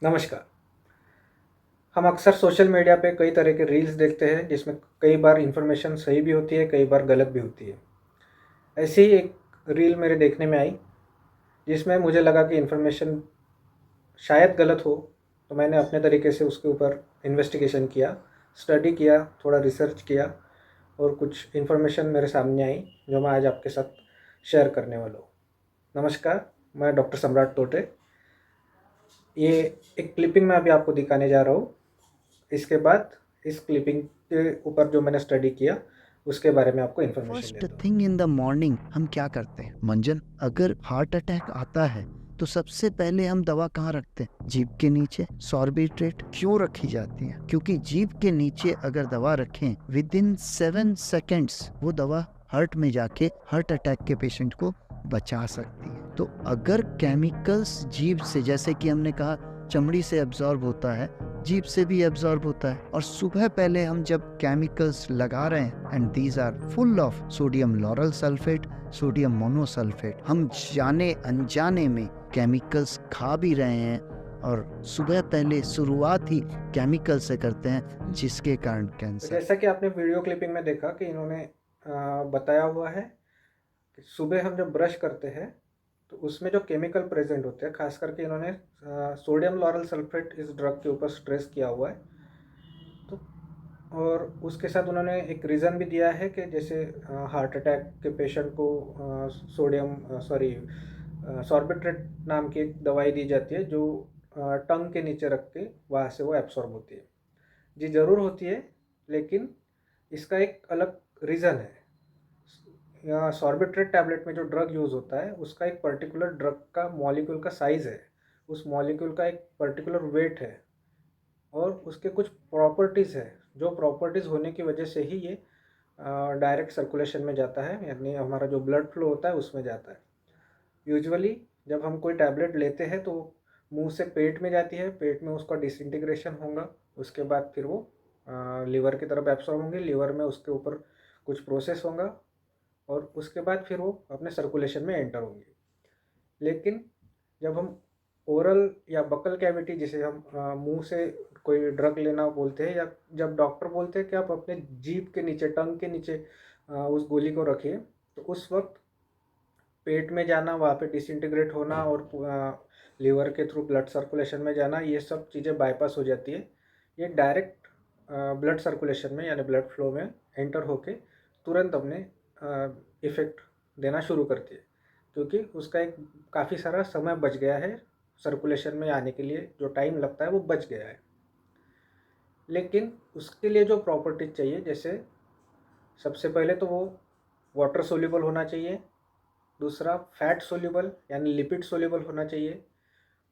नमस्कार। हम अक्सर सोशल मीडिया पे कई तरह के रील्स देखते हैं जिसमें कई बार इन्फॉर्मेशन सही भी होती है, कई बार गलत भी होती है। ऐसी ही एक रील मेरे देखने में आई जिसमें मुझे लगा कि इन्फॉर्मेशन शायद गलत हो, तो मैंने अपने तरीके से उसके ऊपर इन्वेस्टिगेशन किया, स्टडी किया, थोड़ा रिसर्च किया और कुछ इन्फॉर्मेशन मेरे सामने आई जो मैं आज आपके साथ शेयर करने वाला हूँ। नमस्कार, मैं डॉक्टर सम्राट टोटे। ये एक क्लिपिंग मैं अभी आपको दिखाने जा रहा हूँ। इसके बाद इस क्लिपिंग के ऊपर जो मैंने स्टडी किया उसके बारे में आपको इन्फॉर्मेशन फर्स्ट देता हूँ। थिंग इन द मॉर्निंग हम क्या करते हैं मंजन? अगर हार्ट अटैक आता है तो सबसे पहले हम दवा कहाँ रखते हैं? जीभ के नीचे। सॉर्बिट्रेट क्यों रखी जाती है? क्योंकि जीभ के नीचे अगर दवा रखें विद इन 7 सेकेंड्स वो दवा हार्ट में जाके हार्ट अटैक के पेशेंट को बचा सकती है। तो अगर केमिकल्स जीभ से, जैसे कि हमने कहा चमड़ी से एब्जॉर्ब होता है, जीभ से भी एब्जॉर्ब होता है, और सुबह पहले हम जब केमिकल्स लगा रहे हैं and these are full of sodium lauryl sulfate, sodium monosulfate, हम जाने अनजाने में केमिकल्स खा भी रहे हैं और सुबह पहले शुरुआत ही केमिकल से करते हैं जिसके कारण तो कैंसर। जैसा कि आपने वीडियो क्लिपिंग में देखा कि इन्होंने बताया हुआ है कि सुबह हम जब ब्रश करते हैं तो उसमें जो केमिकल प्रेजेंट होते हैं, खास करके इन्होंने सोडियम लॉरल सल्फेट इस ड्रग के ऊपर स्ट्रेस किया हुआ है। तो और उसके साथ उन्होंने एक रीज़न भी दिया है कि जैसे हार्ट अटैक के पेशेंट को सॉर्बिट्रेट नाम की एक दवाई दी जाती है जो टंग के नीचे रख के वहाँ से वो एब्सॉर्ब होती है। जी ज़रूर होती है, लेकिन इसका एक अलग रीज़न है। या सॉर्बिट्रेट टैबलेट में जो ड्रग यूज़ होता है उसका एक पर्टिकुलर ड्रग का मॉलिक्यूल का साइज़ है, उस मॉलिक्यूल का एक पर्टिकुलर वेट है और उसके कुछ प्रॉपर्टीज़ है, जो प्रॉपर्टीज़ होने की वजह से ही ये डायरेक्ट सर्कुलेशन में जाता है, यानी हमारा जो ब्लड फ्लो होता है उसमें जाता है। यूजुअली जब हम कोई टैबलेट लेते हैं तो मुंह से पेट में जाती है, पेट में उसका डिसइंटीग्रेशन होगा, उसके बाद फिर वो लीवर की तरफ एब्सॉर्ब होंगे, लीवर में उसके ऊपर कुछ प्रोसेस होगा और उसके बाद फिर वो अपने सर्कुलेशन में एंटर होंगे। लेकिन जब हम ओरल या बकल कैविटी, जिसे हम मुंह से कोई ड्रग लेना बोलते हैं, या जब डॉक्टर बोलते हैं कि आप अपने जीभ के नीचे, टंग के नीचे उस गोली को रखिए, तो उस वक्त पेट में जाना, वहाँ पे डिसइंटीग्रेट होना और लीवर के थ्रू ब्लड सर्कुलेशन में जाना, ये सब चीज़ें बाईपास हो जाती है। ये डायरेक्ट ब्लड सर्कुलेशन में यानी ब्लड फ्लो में एंटर होके तुरंत अपने इफ़ेक्ट देना शुरू करती है, क्योंकि उसका एक काफ़ी सारा समय बच गया है, सर्कुलेशन में आने के लिए जो टाइम लगता है वो बच गया है। लेकिन उसके लिए जो प्रॉपर्टीज चाहिए, जैसे सबसे पहले तो वो वाटर सोल्यूबल होना चाहिए, दूसरा फैट सोल्यूबल यानी लिपिड सोल्यूबल होना चाहिए,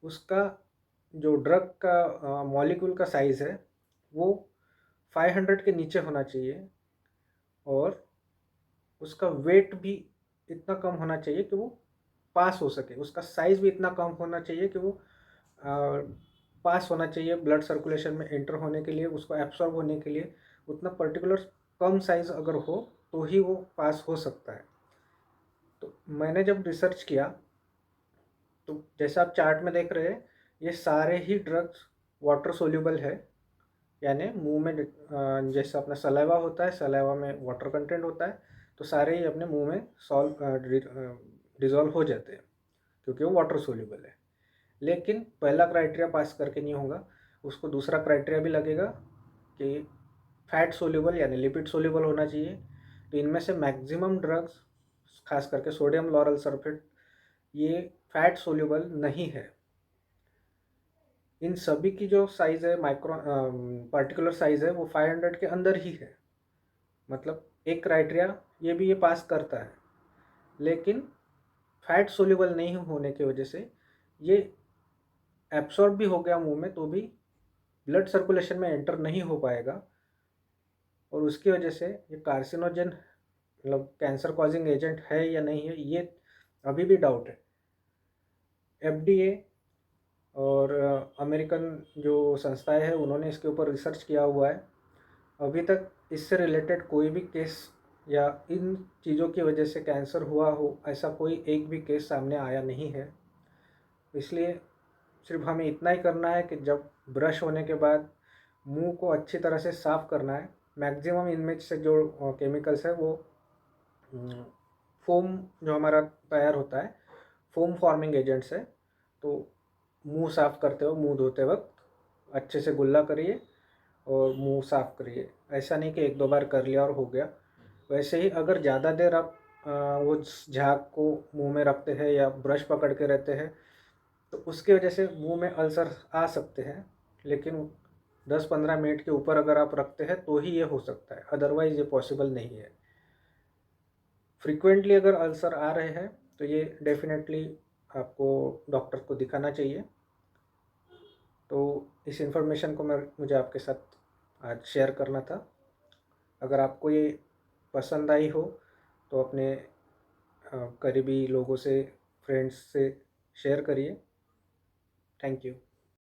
उसका जो ड्रग का मॉलिक्यूल का साइज़ है वो 500 के नीचे होना चाहिए और उसका वेट भी इतना कम होना चाहिए कि वो पास हो सके, उसका साइज़ भी इतना कम होना चाहिए कि वो पास होना चाहिए ब्लड सर्कुलेशन में एंटर होने के लिए, उसको एब्सॉर्ब होने के लिए उतना पर्टिकुलर कम साइज़ अगर हो तो ही वो पास हो सकता है। तो मैंने जब रिसर्च किया तो जैसा आप चार्ट में देख रहे हैं, ये सारे ही ड्रग्स वाटर सोल्यूबल है, यानी मुंह में जैसा अपना सलाइवा होता है, सलाइवा में वाटर कंटेंट होता है, तो सारे ही अपने मुंह में डिज़ोल्व हो जाते हैं क्योंकि वो वाटर सोल्यूबल है। लेकिन पहला क्राइटेरिया पास करके नहीं होगा, उसको दूसरा क्राइटेरिया भी लगेगा कि फैट सोल्यूबल यानी लिपिड सोल्यूबल होना चाहिए। तो इनमें से मैक्सिमम ड्रग्स, खास करके सोडियम लॉरल सल्फेट, ये फैट सोल्यूबल नहीं है। इन सभी की जो साइज़ है, पार्टिकुलर साइज़ है, वो 500 के अंदर ही है। मतलब एक क्राइटेरिया ये पास करता है, लेकिन फैट सोल्यूबल नहीं होने की वजह से ये एब्सॉर्ब भी हो गया मुंह में तो भी ब्लड सर्कुलेशन में एंटर नहीं हो पाएगा और उसकी वजह से ये कार्सिनोजन, मतलब कैंसर कॉजिंग एजेंट है या नहीं है, ये अभी भी डाउट है। एफडीए और अमेरिकन जो संस्थाएं हैं उन्होंने इसके ऊपर रिसर्च किया हुआ है। अभी तक इससे रिलेटेड कोई भी केस या इन चीज़ों की वजह से कैंसर हुआ हो ऐसा कोई एक भी केस सामने आया नहीं है। इसलिए सिर्फ हमें इतना ही करना है कि जब ब्रश होने के बाद मुंह को अच्छी तरह से साफ़ करना है। मैक्सिमम इनमें से जो केमिकल्स है वो फोम जो हमारा तैयार होता है, फोम फॉर्मिंग एजेंट्स है। तो मुंह साफ़ करते हो, मुंह धोते वक्त अच्छे से गुल्ला करिए और मुंह साफ़ करिए। ऐसा नहीं कि एक दो बार कर लिया और हो गया। वैसे ही अगर ज़्यादा देर आप वो झाग को मुंह में रखते हैं या ब्रश पकड़ के रहते हैं तो उसकी वजह से मुंह में अल्सर आ सकते हैं, लेकिन 10-15 मिनट के ऊपर अगर आप रखते हैं तो ही ये हो सकता है, अदरवाइज़ ये पॉसिबल नहीं है। फ्रीक्वेंटली अगर अल्सर आ रहे हैं तो ये डेफिनेटली आपको डॉक्टर को दिखाना चाहिए। तो इस इन्फॉर्मेशन को मुझे आपके साथ आज शेयर करना था। अगर आपको ये पसंद आई हो तो अपने करीबी लोगों से, फ्रेंड्स से शेयर करिए। Thank you.